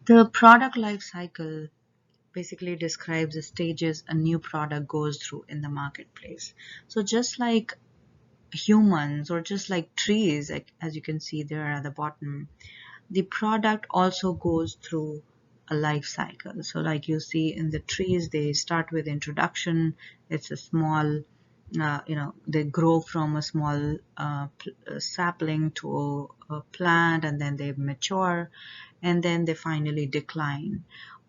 The product life cycle basically describes the stages a new product goes through in the marketplace. So just like humans or just like trees, like, as you can see there at the bottom, the product also goes through a life cycle. So like you see in the trees, they start with introduction. It's a small, they grow from a small sapling to a plant, and then they mature, and then they finally decline.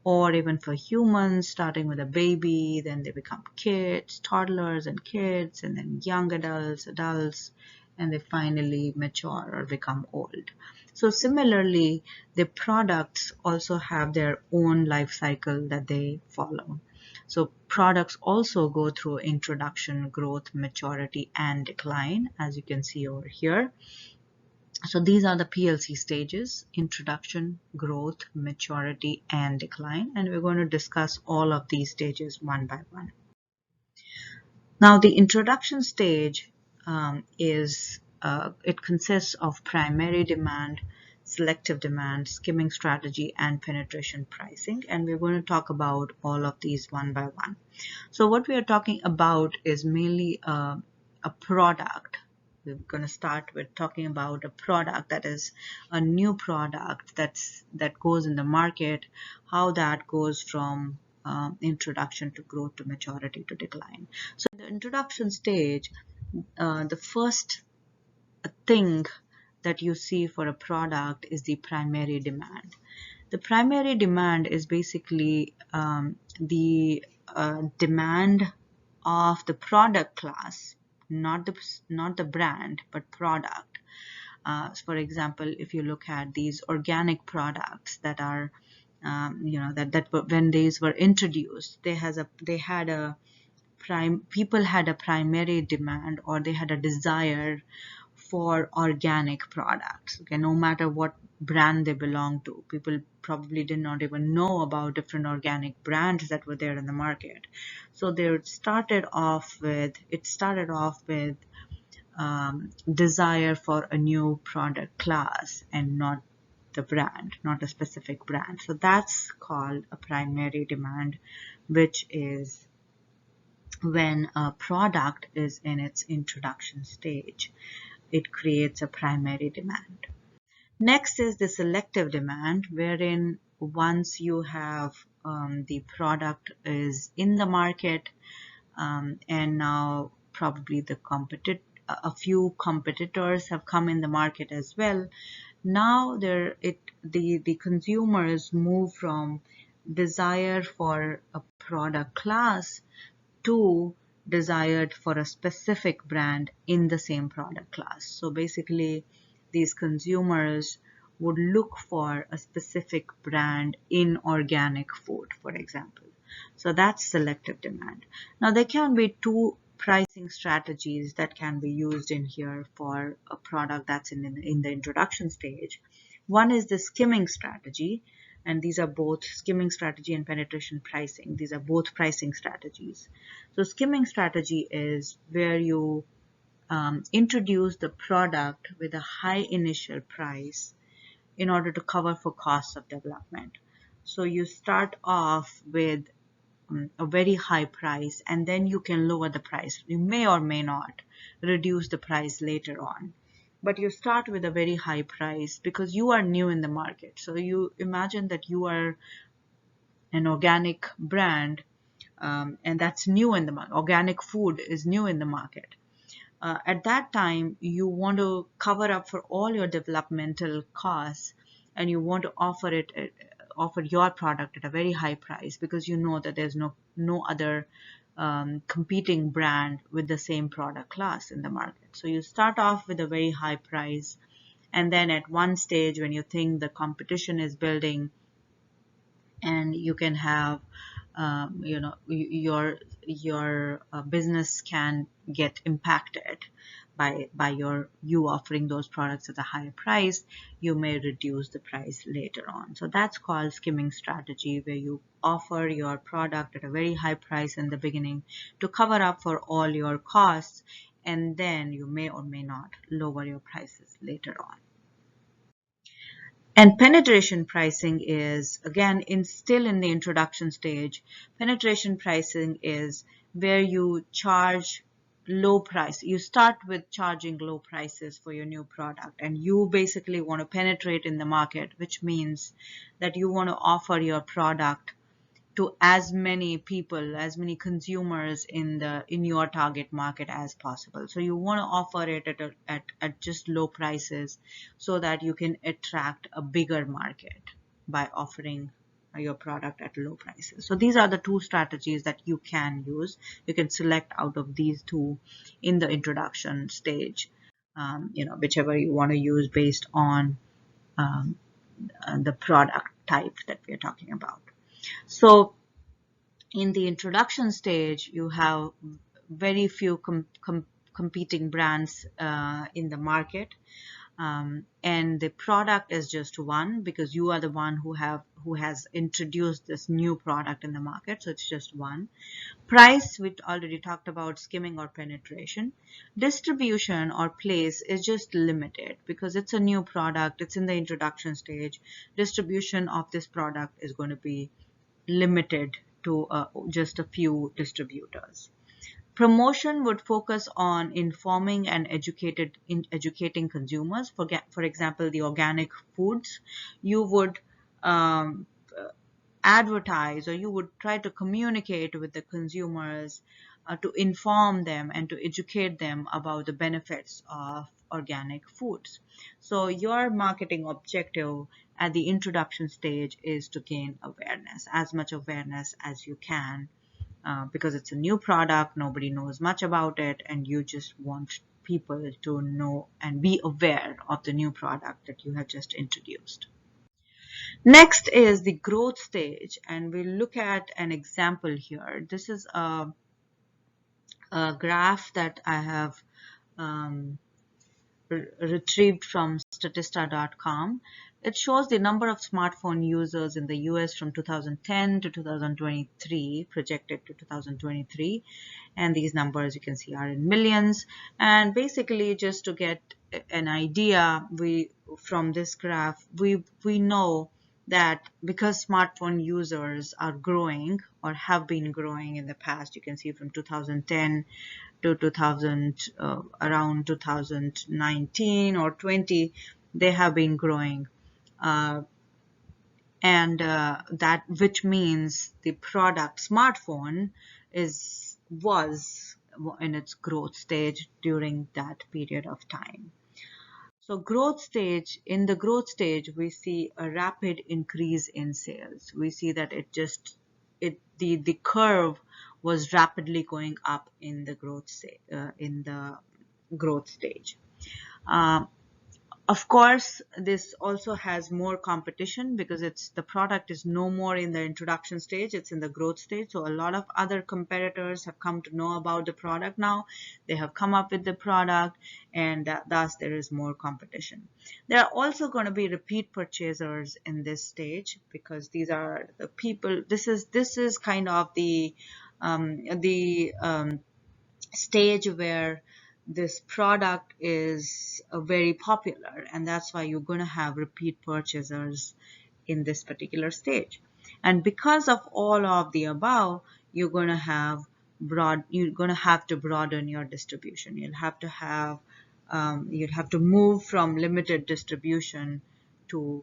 Or even for humans, starting with a baby, then they become kids, toddlers and kids, and then young adults, and they finally mature or become old. So similarly, the products also have their own life cycle that they follow. So products also go through introduction, growth, maturity, and decline, as you can see over here. So these are the PLC stages: introduction, growth, maturity, and decline. And we're going to discuss all of these stages one by one. Now, the introduction stage it consists of primary demand, selective demand, skimming strategy, and penetration pricing. And we're going to talk about all of these one by one. So what we are talking about is mainly a product. We're going to start with talking about a product that is a new product that goes in the market, how that goes from introduction to growth to maturity to decline. So in the introduction stage, the first thing that you see for a product is the primary demand. The primary demand is basically the demand of the product class, not the brand, but product. For example, if you look at these organic products that are, when these were introduced, people had a primary demand, or they had a desire for organic products. Okay, no matter what brand they belong to, people probably did not even know about different organic brands that were there in the market. So it started off with desire for a new product class, and not the brand, not a specific brand. So that's called a primary demand, which is when a product is in its introduction stage. It creates a primary demand. Next is the selective demand, wherein once you have the product is in the market, and now probably a few competitors have come in the market as well. Now the consumers move from desire for a product class to desired for a specific brand in the same product class. So basically, these consumers would look for a specific brand in organic food, for example. So that's selective demand. Now, there can be two pricing strategies that can be used in here for a product that's in the introduction stage. One is the skimming strategy, and these are both skimming strategy and penetration pricing. These are both pricing strategies. So skimming strategy is where you introduce the product with a high initial price in order to cover for costs of development. So you start off with a very high price, and then you can lower the price. You may or may not reduce the price later on. But you start with a very high price because you are new in the market. So you imagine that you are an organic brand, and that's new in the market. Organic food is new in the market. At that time, you want to cover up for all your developmental costs, and you want to offer your product at a very high price, because you know that there's no other competing brand with the same product class in the market. So you start off with a very high price, and then at one stage when you think the competition is building, and you can have your business can get impacted by you offering those products at a higher price, you may reduce the price later on. So that's called skimming strategy, where you offer your product at a very high price in the beginning to cover up for all your costs, and then you may or may not lower your prices later on. And penetration pricing is, again, still in the introduction stage. Penetration pricing is where you charge low price. You start with charging low prices for your new product, and you basically want to penetrate in the market, which means that you want to offer your product to as many people, as many consumers in your target market as possible. So you want to offer it at just low prices so that you can attract a bigger market by offering your product at low prices. So these are the two strategies that you can use. You can select out of these two in the introduction stage, whichever you want to use based on the product type that we're talking about. So in the introduction stage, you have very few competing brands in the market, and the product is just one because you are the one who has introduced this new product in the market. So it's just one. Price, we already talked about, skimming or penetration. Distribution or place is just limited because it's a new product. It's in the introduction stage. Distribution of this product is going to be limited to just a few distributors. Promotion would focus on informing and educating consumers. For example, the organic foods, you would advertise, or you would try to communicate with the consumers to inform them and to educate them about the benefits of organic foods. So your marketing objective at the introduction stage is to gain awareness, as much awareness as you can, because it's a new product, nobody knows much about it, and you just want people to know and be aware of the new product that you have just introduced. Next is the growth stage, and we'll look at an example here. This is a graph that I have retrieved from Statista.com. It shows the number of smartphone users in the US from 2010 to 2023, projected to 2023. And these numbers you can see are in millions. And basically, just to get an idea, from this graph, we know that because smartphone users are growing or have been growing in the past, you can see from 2010 to around 2019 or 20, they have been growing, and that which means the product smartphone was in its growth stage during that period of time. So in the growth stage, we see a rapid increase in sales. We see that the curve was rapidly going up in the growth stage. Of course, this also has more competition because the product is no more in the introduction stage, it's in the growth stage. So a lot of other competitors have come to know about the product now. They have come up with the product, and thus there is more competition. There are also going to be repeat purchasers in this stage because these are the people. This is kind of the stage where this product is very popular, and that's why you're going to have repeat purchasers in this particular stage. And because of all of the above, you're going to have to broaden your distribution. You'll have to move from limited distribution to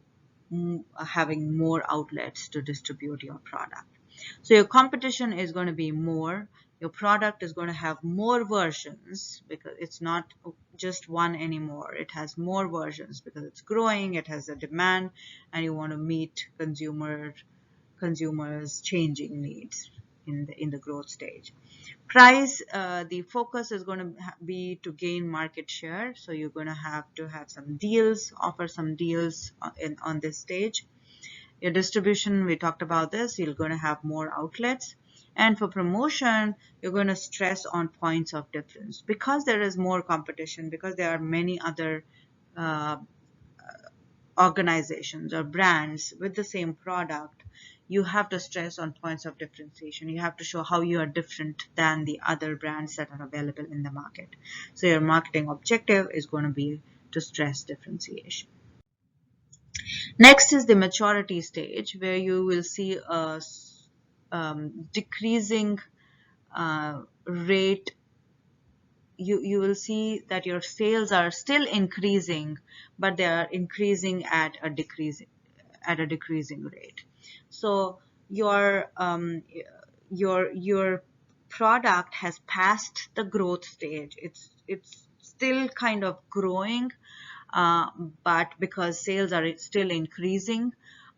having more outlets to distribute your product. So your competition is going to be more. Your product is going to have more versions because it's not just one anymore. It has more versions because it's growing, it has a demand, and you want to meet consumers' changing needs in the growth stage. Price, the focus is going to be to gain market share. So you're going to have some deals, offer some deals on this stage. Your distribution, we talked about this, you're going to have more outlets. And for promotion, you're going to stress on points of difference. Because there is more competition, because there are many other organizations or brands with the same product, you have to stress on points of differentiation. You have to show how you are different than the other brands that are available in the market. So your marketing objective is going to be to stress differentiation. Next is the maturity stage, where you will see a decreasing rate. You will see that your sales are still increasing, but they are increasing at a decreasing rate. So your product has passed the growth stage. It's still kind of growing, uh, but because sales are still increasing,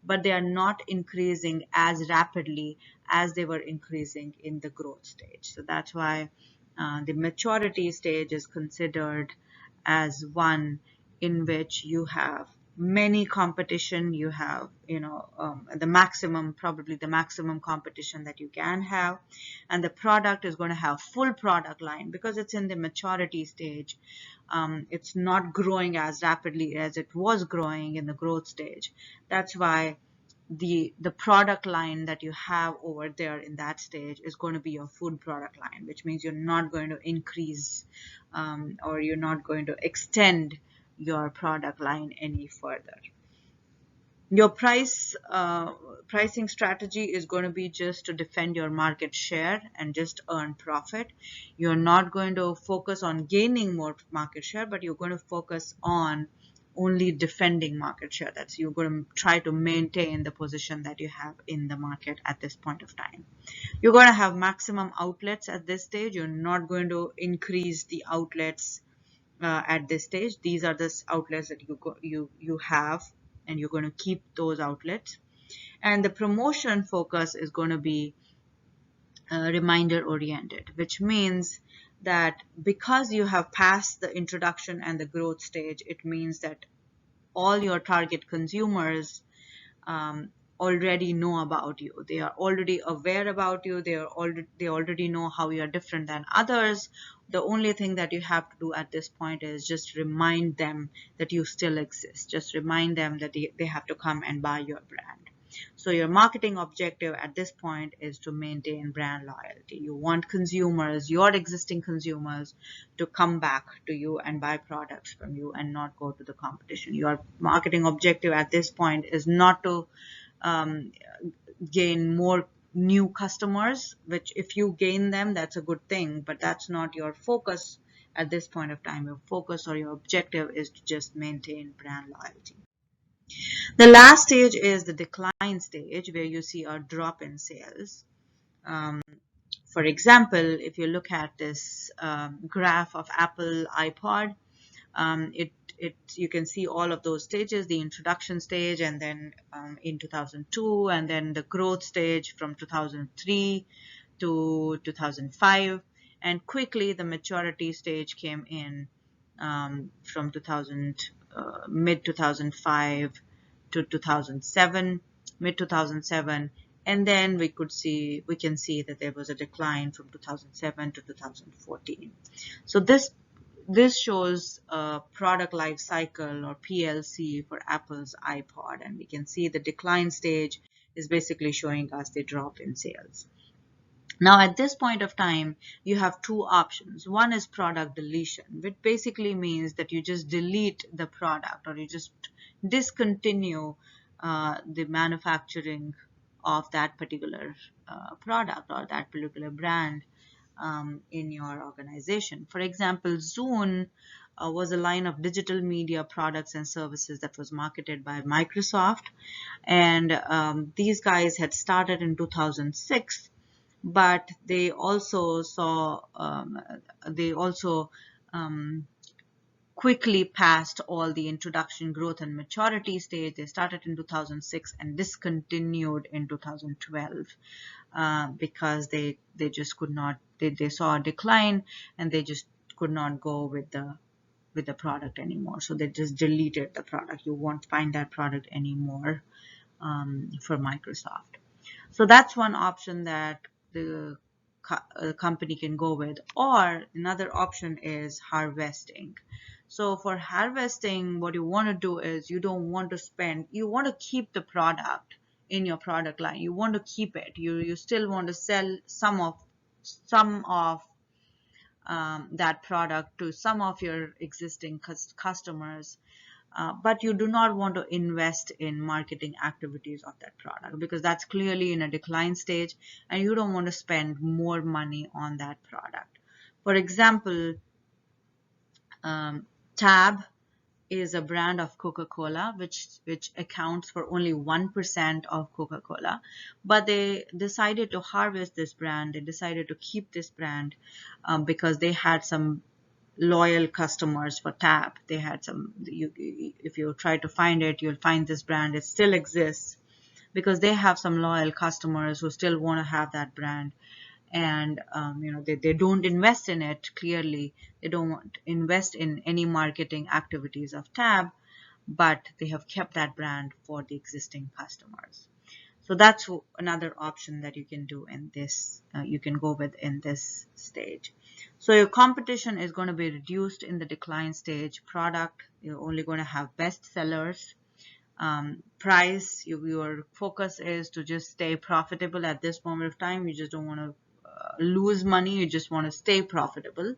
but they are not increasing as rapidly as they were increasing in the growth stage. So that's why the maturity stage is considered as one in which you have many competition. You have, the maximum, probably the maximum competition that you can have, and the product is going to have full product line because it's in the maturity stage. It's not growing as rapidly as it was growing in the growth stage. That's why the product line that you have over there in that stage is going to be your food product line, which means you're not going to increase, or you're not going to extend your product line any further. Your pricing strategy is going to be just to defend your market share and just earn profit. You're not going to focus on gaining more market share, but you're going to focus on only defending market share. That's, you're going to try to maintain the position that you have in the market at this point of time. You're going to have maximum outlets at this stage. You're not going to increase the outlets at this stage. These are the outlets that you have, and you're going to keep those outlets. And the promotion focus is going to be reminder oriented, which means that because you have passed the introduction and the growth stage, it means that all your target consumers already know about you. They are already aware about you. They already know how you are different than others. The only thing that you have to do at this point is just remind them that you still exist. Just remind them that they have to come and buy your brand. So your marketing objective at this point is to maintain brand loyalty. You want consumers, your existing consumers, to come back to you and buy products from you and not go to the competition. Your marketing objective at this point is not to um, gain more new customers, which if you gain them, that's a good thing, but that's not your focus at this point of time. Your focus or your objective is to just maintain brand loyalty. The last stage is the decline stage, where you see a drop in sales. Um, for example, if you look at this graph of Apple iPod, you can see all of those stages: the introduction stage, and then in 2002, and then the growth stage from 2003 to 2005, and quickly the maturity stage came in from 2000, mid 2005 to 2007, mid 2007, and then we can see that there was a decline from 2007 to 2014. So this shows a product life cycle, or PLC, for Apple's iPod, and we can see the decline stage is basically showing us the drop in sales. Now, at this point of time, you have two options. One is product deletion, which basically means that you just delete the product, or you just discontinue the manufacturing of that particular product or that particular brand in your organization. For example, Zune was a line of digital media products and services that was marketed by Microsoft, and these guys had started in 2006, but they also um, quickly passed all the introduction, growth, and maturity stage. They started in 2006 and discontinued in 2012 because they just could not. They saw a decline, and they just could not go with the product anymore. So they just deleted the product. You won't find that product anymore for Microsoft. So that's one option that the company can go with. Or another option is harvesting. So for harvesting, what you want to do is you don't want to spend, you want to keep the product in your product line. You want to keep it. You still want to sell some of that product to some of your existing customers, but you do not want to invest in marketing activities of that product because that's clearly in a decline stage and you don't want to spend more money on that product. For example, Tab is a brand of Coca-Cola which accounts for only 1% of Coca-Cola, but they decided to harvest this brand. They decided to keep this brand because they had some loyal customers for Tab. They had some, if you try to find it, you'll find this brand. It still exists because they have some loyal customers who still want to have that brand. And they don't invest in it. Clearly they don't want to invest in any marketing activities of Tab, but they have kept that brand for the existing customers. So that's another option that you can do in this, you can go with in this stage. So your competition is going to be reduced in the decline stage. Product, you're only going to have best sellers. Price, your focus is to just stay profitable at this moment of time. You just don't want to lose money. You just want to stay profitable.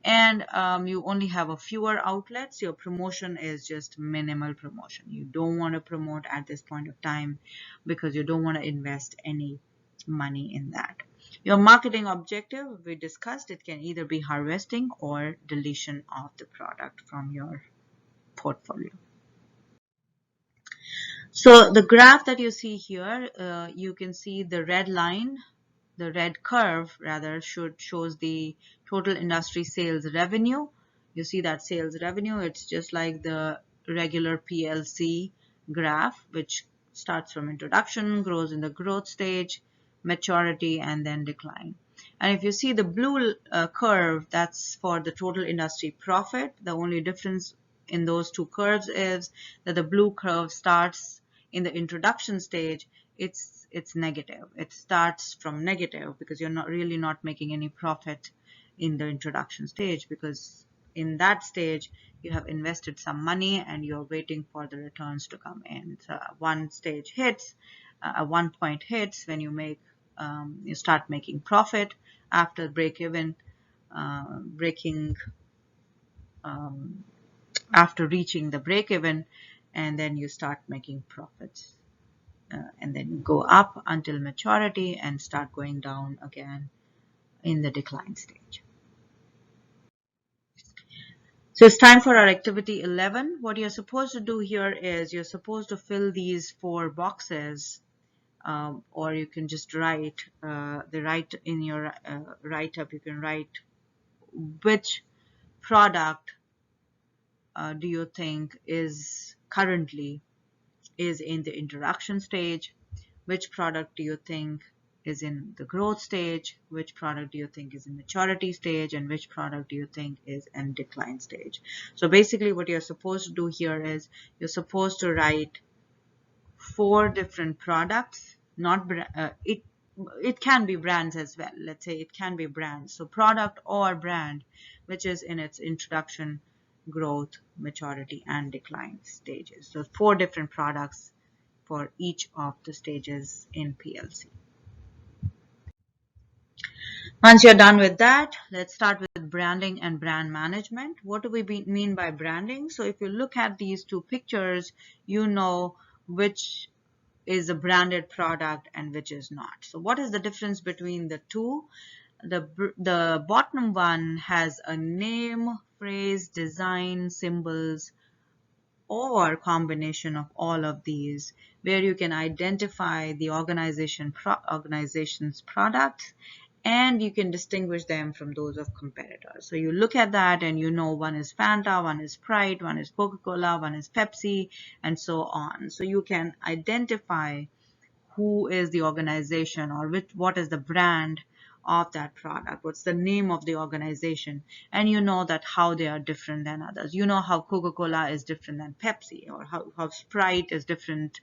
And you only have a fewer outlets. Your promotion is just minimal promotion. You don't want to promote at this point of time because you don't want to invest any money in that. Your marketing objective, we discussed, it can either be harvesting or deletion of the product from your portfolio. So the graph that you see here, you can see the red line, the red curve rather, shows the total industry sales revenue. You see that sales revenue, it's just like the regular PLC graph, which starts from introduction, grows in the growth stage, maturity, and then decline. And if you see the blue curve, that's for the total industry profit. The only difference in those two curves is that the blue curve starts in the introduction stage. It's negative. It starts from negative because you're not making any profit in the introduction stage, because in that stage you have invested some money and you're waiting for the returns to come in. So one stage hits, one point hits when you start making profit after break even, after reaching the break even, and then you start making profits. And then go up until maturity and start going down again in the decline stage. So it's time for our activity 11. What you're supposed to do here is you're supposed to fill these 4 boxes, or you can just write in your write-up, you can write which product do you think is currently in the introduction stage, which product do you think is in the growth stage, which product do you think is in maturity stage, and which product do you think is in decline stage. So basically what you're supposed to do here is you're supposed to write 4 different products, not it can be brands as well. Let's say it can be brands. So product or brand which is in its introduction, growth, maturity, and decline stages. So 4 different products for each of the stages in PLC. Once you're done with that, let's start with branding and brand management. What do we mean by branding? So if you look at these 2 pictures, you know which is a branded product and which is not. So what is the difference between the 2? The bottom one has a name, phrase, design, symbols, or combination of all of these, where you can identify the organization's products and you can distinguish them from those of competitors. So you look at that and you know one is Fanta, one is Sprite, one is Coca-Cola, one is Pepsi, and so on. So you can identify who is the organization or what is the brand of that product, what's the name of the organization, and you know that how they are different than others. You know how Coca-Cola is different than Pepsi, or how Sprite is different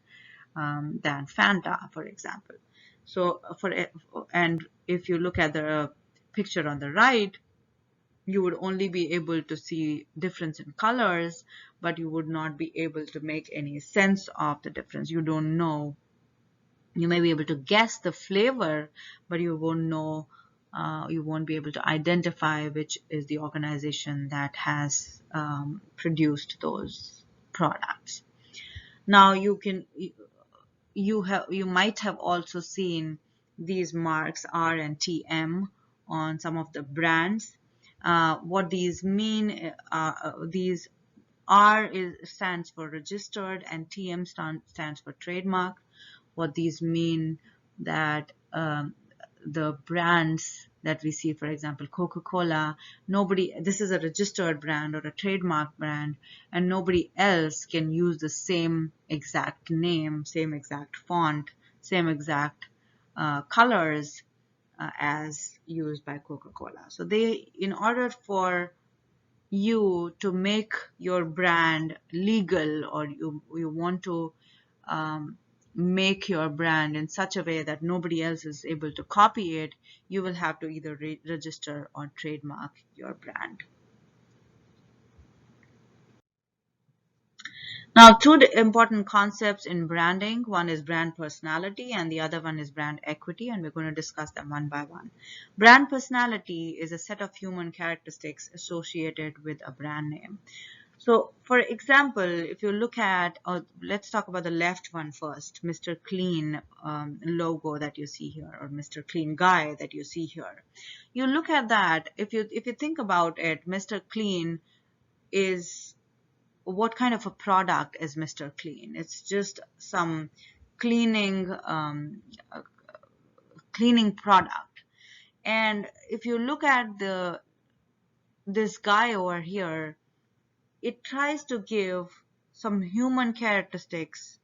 than Fanta, for example. So and if you look at the picture on the right, you would only be able to see difference in colors, but you would not be able to make any sense of the difference. You don't know. You may be able to guess the flavor, but you won't know, you won't be able to identify which is the organization that has produced those products. Now you might have also seen these marks R and TM on some of the brands. What these mean, these stands for registered and TM stands for trademark. What these mean that the brands that we see, for example, Coca-Cola, this is a registered brand or a trademark brand, and nobody else can use the same exact name, same exact font, same exact colors as used by Coca-Cola. So in order for you to make your brand legal, or you want to um, make your brand in such a way that nobody else is able to copy it, you will have to either register or trademark your brand. Now, two important concepts in branding. One is brand personality and the other one is brand equity, and we're going to discuss them one by one. Brand personality is a set of human characteristics associated with a brand name. So, for example, if you look at, let's talk about the left one first, Mr. Clean logo that you see here, or Mr. Clean guy that you see here. You look at that, if you think about it, Mr. Clean is, what kind of a product is Mr. Clean? It's just some cleaning cleaning product. And if you look at this guy over here, it tries to give some human characteristics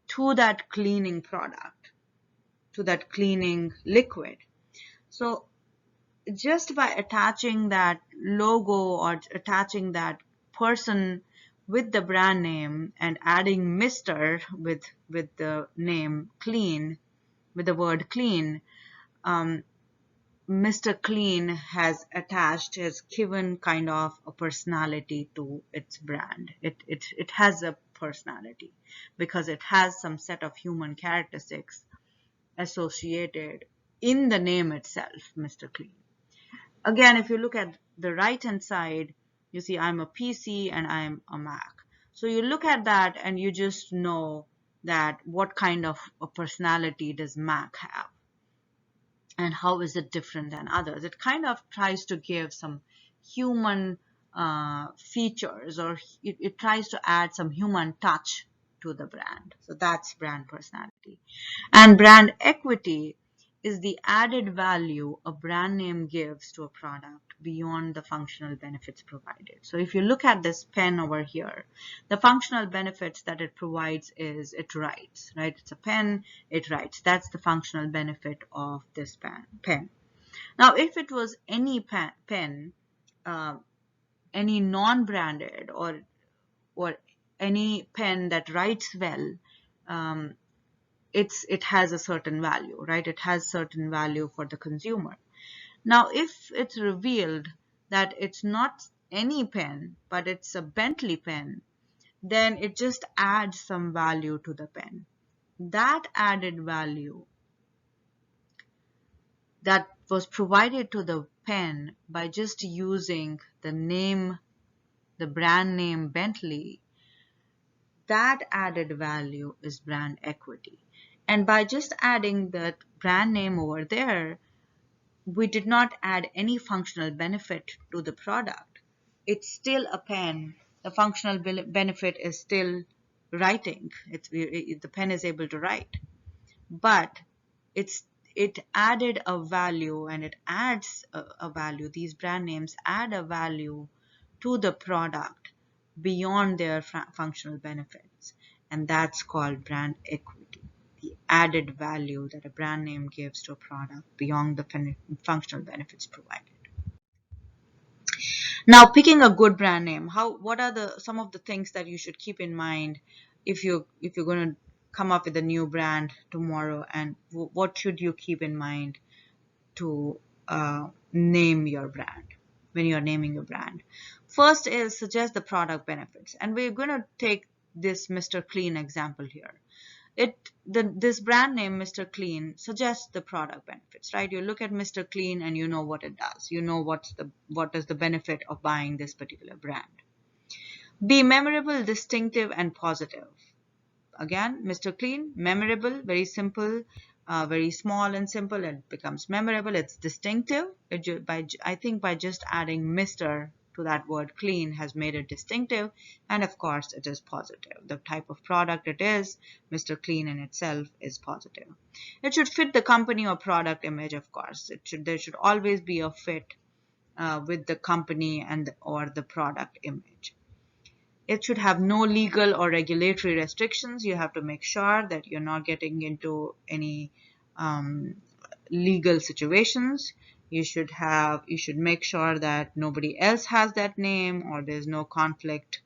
to that cleaning product, to that cleaning liquid. So just by attaching that logo or attaching that person with the brand name and adding Mr. with the name Clean, with the word clean, Mr. Clean has given kind of a personality to its brand. It has a personality because it has some set of human characteristics associated in the name itself, Mr. Clean. Again, if you look at the right hand side, you see I'm a PC and I'm a Mac. So you look at that and you just know that what kind of a personality does Mac have, and how is it different than others. It kind of tries to give some human features, or it tries to add some human touch to the brand. So that's brand personality. And brand equity is the added value a brand name gives to a product beyond the functional benefits provided. So if you look at this pen over here, the functional benefits that it provides is it writes, right? It's a pen, it writes. That's the functional benefit of this pen. Now, if it was any pen, any non-branded or any pen that writes well, it has a certain value, right? It has certain value for the consumer. Now, if it's revealed that it's not any pen, but it's a Bentley pen, then it just adds some value to the pen. That added value that was provided to the pen by just using the name, the brand name Bentley, that added value is brand equity. And by just adding that brand name over there, we did not add any functional benefit to the product. It's still a pen. The functional benefit is still writing. The pen is able to write. But it added a value, and it adds a value. These brand names add a value to the product beyond their functional benefits. And that's called brand equity. The added value that a brand name gives to a product beyond the functional benefits provided. Now, picking a good brand name, what are some of the things that you should keep in mind if you're going to come up with a new brand tomorrow, and what should you keep in mind to name your brand when you're naming your brand? First is suggest the product benefits, and we're going to take this Mr. Clean example here. This brand name Mr. Clean suggests the product benefits, right? You look at Mr. Clean and you know what it does. You know what is the benefit of buying this particular brand. Be memorable, distinctive, and positive. Again, Mr. Clean, memorable, very simple, very small and simple. It becomes memorable. It's distinctive. I think by just adding Mr. to that word clean has made it distinctive. And of course, it is positive. The type of product it is, Mr. Clean in itself is positive. It should fit the company or product image, of course. There should always be a fit with the company and or the product image. It should have no legal or regulatory restrictions. You have to make sure that you're not getting into any legal situations. You should make sure that nobody else has that name or there's no conflict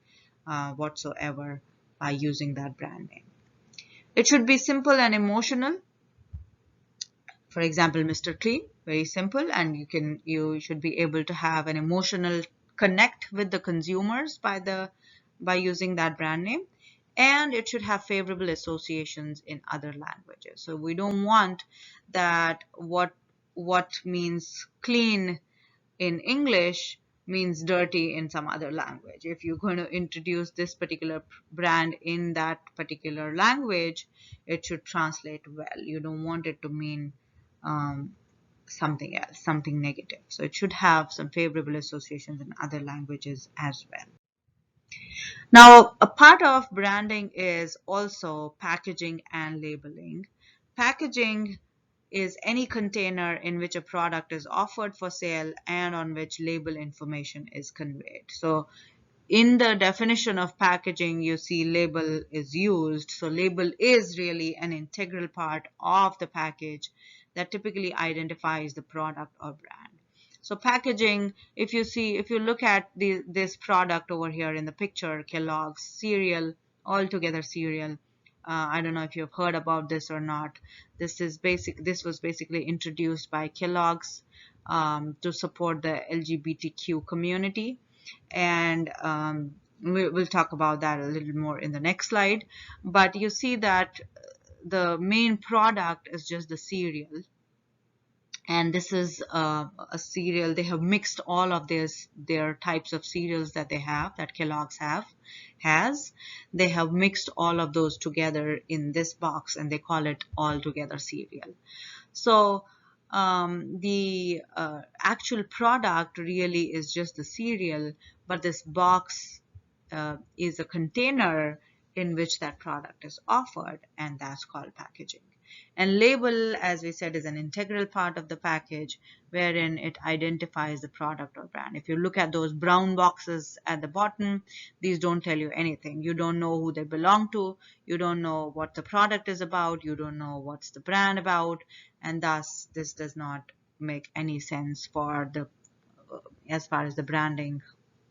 whatsoever by using that brand name. It should be simple and emotional. For example, Mr. Clean, very simple, and you should be able to have an emotional connect with the consumers by using that brand name. And it should have favorable associations in other languages. So we don't want that what means clean in English means dirty in some other language. If you're going to introduce this particular brand in that particular language, it should translate well. You don't want it to mean something else, something negative. So it should have some favorable associations in other languages as well. Now, a part of branding is also packaging and labeling. Packaging is any container in which a product is offered for sale and on which label information is conveyed. So in the definition of packaging, you see label is used. So label is really an integral part of the package that typically identifies the product or brand. So packaging, if you look at this product over here in the picture, Kellogg's cereal, all together cereal. I don't know if you've heard about this or not. This was basically introduced by Kellogg's to support the LGBTQ community, and we'll talk about that a little more in the next slide. But you see that the main product is just the cereal, and this is a cereal. They have mixed all of their types of cereals that that Kellogg's has. They have mixed all of those together in this box, and they call it all together cereal. So the actual product really is just the cereal, but this box is a container in which that product is offered, and that's called packaging. And label, as we said, is an integral part of the package wherein it identifies the product or brand. If you look at those brown boxes at the bottom, these don't tell you anything. You don't know who they belong to. You don't know what the product is about. You don't know what's the brand about. And thus, this does not make any sense for as far as the branding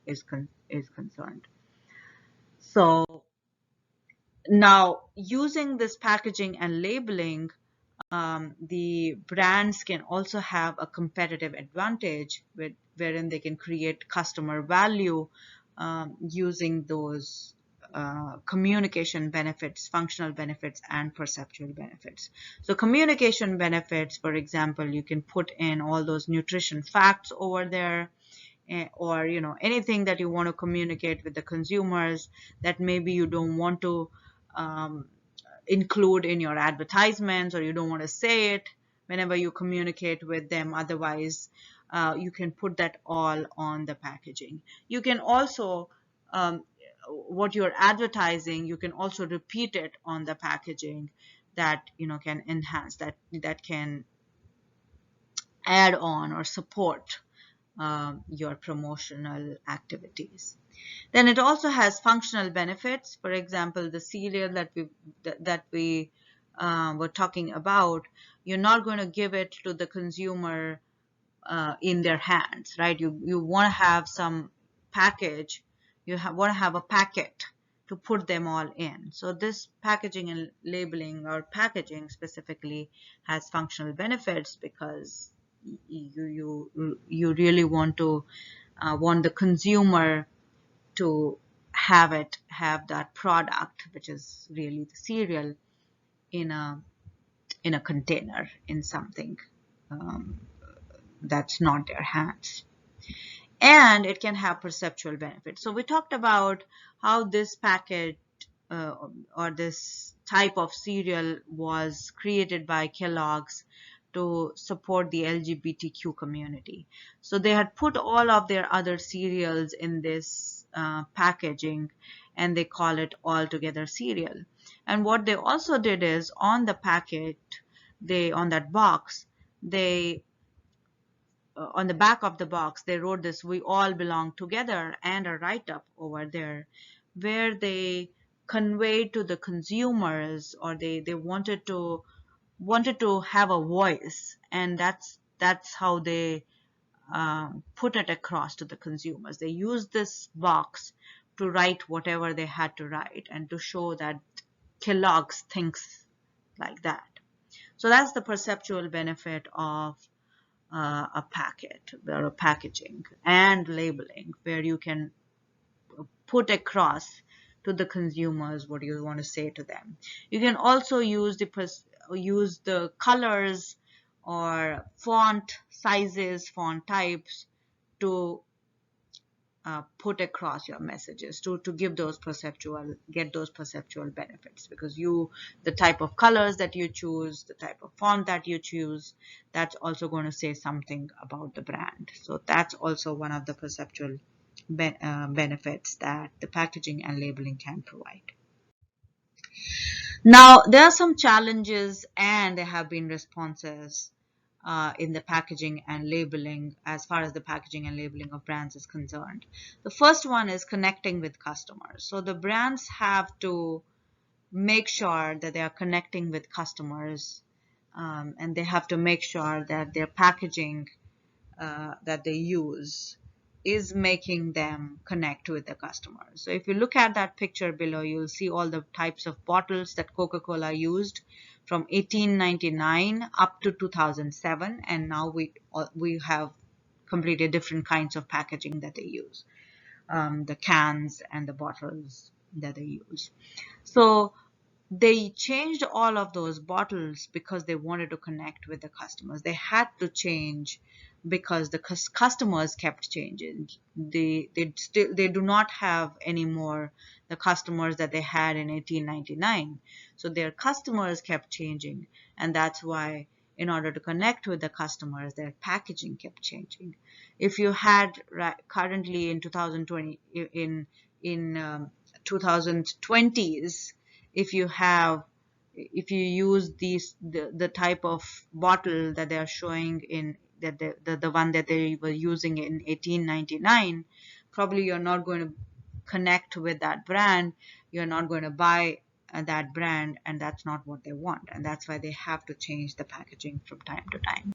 is concerned. So now, using this packaging and labeling, the brands can also have a competitive advantage wherein they can create customer value using those communication benefits, functional benefits, and perceptual benefits. So communication benefits, for example, you can put in all those nutrition facts over there, or anything that you want to communicate with the consumers that maybe you don't want to include in your advertisements, or you don't want to say it whenever you communicate with them. Otherwise, you can put that all on the packaging. You can also what you're advertising, you can also repeat it on the packaging. That can enhance that can add on or support your promotional activities. Then it also has functional benefits. For example, the cereal that we were talking about, you're not going to give it to the consumer in their hands, right? You want to have some package. Want to have a packet to put them all in. So this packaging and labeling, or packaging specifically, has functional benefits because you really want the consumer to have that product, which is really the cereal, in a container, in something that's not their hands. and it can have perceptual benefits. So we talked about how this packet uh, or this type of cereal was created by Kellogg's to support the LGBTQ community. So they had put all of their other cereals in this packaging, and they call it all together cereal. And what they also did is on the packet, on that box, they on the back of the box, they wrote this, "We all belong together," and a write-up over there where they conveyed to the consumers, or they wanted to have a voice, and that's how they put it across to the consumers. They used this box to write whatever they had to write and to show that Kellogg's thinks like that. So that's the perceptual benefit of a packet or a packaging and labeling, where you can put across to the consumers what you want to say to them. You can also use the colors or font sizes, font types to put across your messages, to get those perceptual benefits, because the type of colors that you choose, the type of font that you choose, that's also going to say something about the brand. So that's also one of the perceptual benefits that the packaging and labeling can provide. Now, there are some challenges and there have been responses in the packaging and labeling, as far as the packaging and labeling of brands is concerned. The first one is connecting with customers. So the brands have to make sure that they are connecting with customers, and they have to make sure that their packaging that they use is making them connect with the customers. So if you look at that picture below, you'll see all the types of bottles that Coca-Cola used from 1899 up to 2007, and now we have completely different kinds of packaging that they use, the cans and the bottles that they use. So they changed all of those bottles because they wanted to connect with the customers. They had to change because the customers kept changing. They do not have anymore the customers that they had in 1899. So their customers kept changing, and that's why in order to connect with the customers, their packaging kept changing. If you had currently in 2020 in 2020s, if you use the type of bottle that they are showing in that the one that they were using in 1899, probably you're not going to connect with that brand, you're not going to buy that brand, and that's not what they want, and that's why they have to change the packaging from time to time.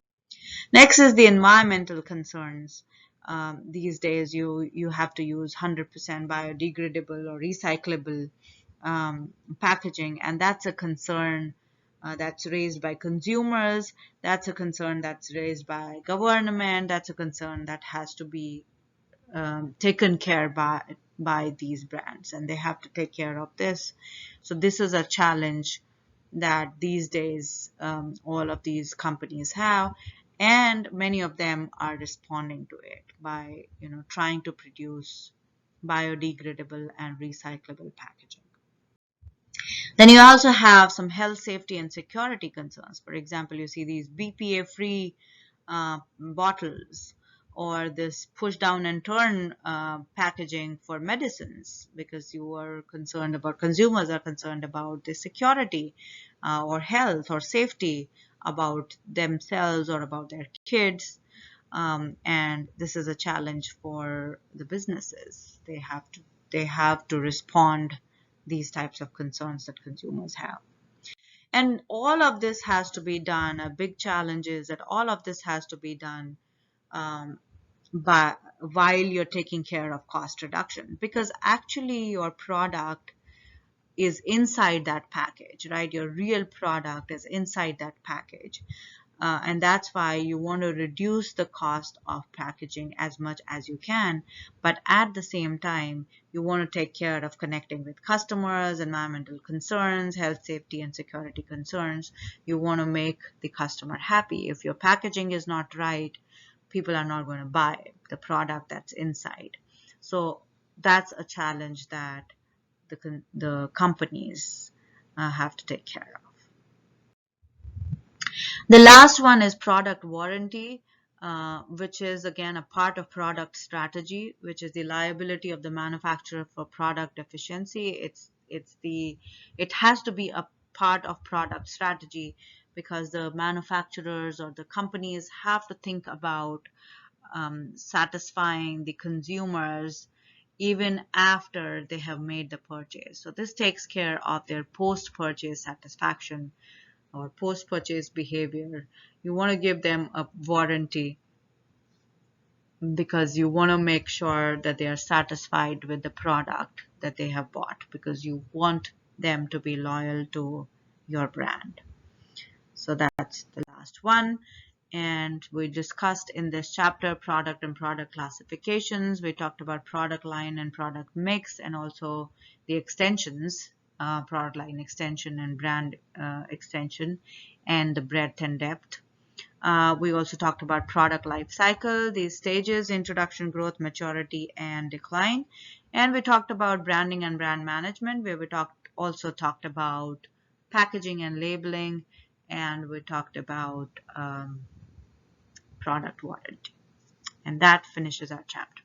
Next is the environmental concerns. These days you have to use 100% biodegradable or recyclable packaging, and that's a concern that's raised by consumers, that's a concern that's raised by government, that's a concern that has to be taken care by these brands, and they have to take care of this. So this is a challenge that these days all of these companies have, and many of them are responding to it by trying to produce biodegradable and recyclable packaging. Then you also have some health, safety, and security concerns. For example, you see these BPA-free bottles, or this push down and turn packaging for medicines, because consumers are concerned about the security or health or safety about themselves or about their kids. And this is a challenge for the businesses. They have to respond these types of concerns that consumers have. And all of this has to be done. A big challenge is that all of this has to be done um, while you're taking care of cost reduction, because actually your product is inside that package, right? Your real product is inside that package. And that's why you want to reduce the cost of packaging as much as you can. But at the same time, you want to take care of connecting with customers, environmental concerns, health, safety, and security concerns. You want to make the customer happy. If your packaging is not right, people are not going to buy it. the product that's inside. So that's a challenge that the companies have to take care of. The last one is product warranty, which is again a part of product strategy, which is the liability of the manufacturer for product efficiency. It has to be a part of product strategy because the manufacturers or the companies have to think about satisfying the consumers even after they have made the purchase. So this takes care of their post-purchase satisfaction or post-purchase behavior. You want to give them a warranty because you want to make sure that they are satisfied with the product that they have bought, because you want them to be loyal to your brand. So that's the last one. And we discussed in this chapter product and product classifications. We talked about product line and product mix, and also the extensions, product line extension and brand extension, and the breadth and depth. We also talked about product life cycle, these stages: introduction, growth, maturity, and decline. And we talked about branding and brand management, where we also talked about packaging and labeling, and we talked about product warranty. And that finishes our chapter.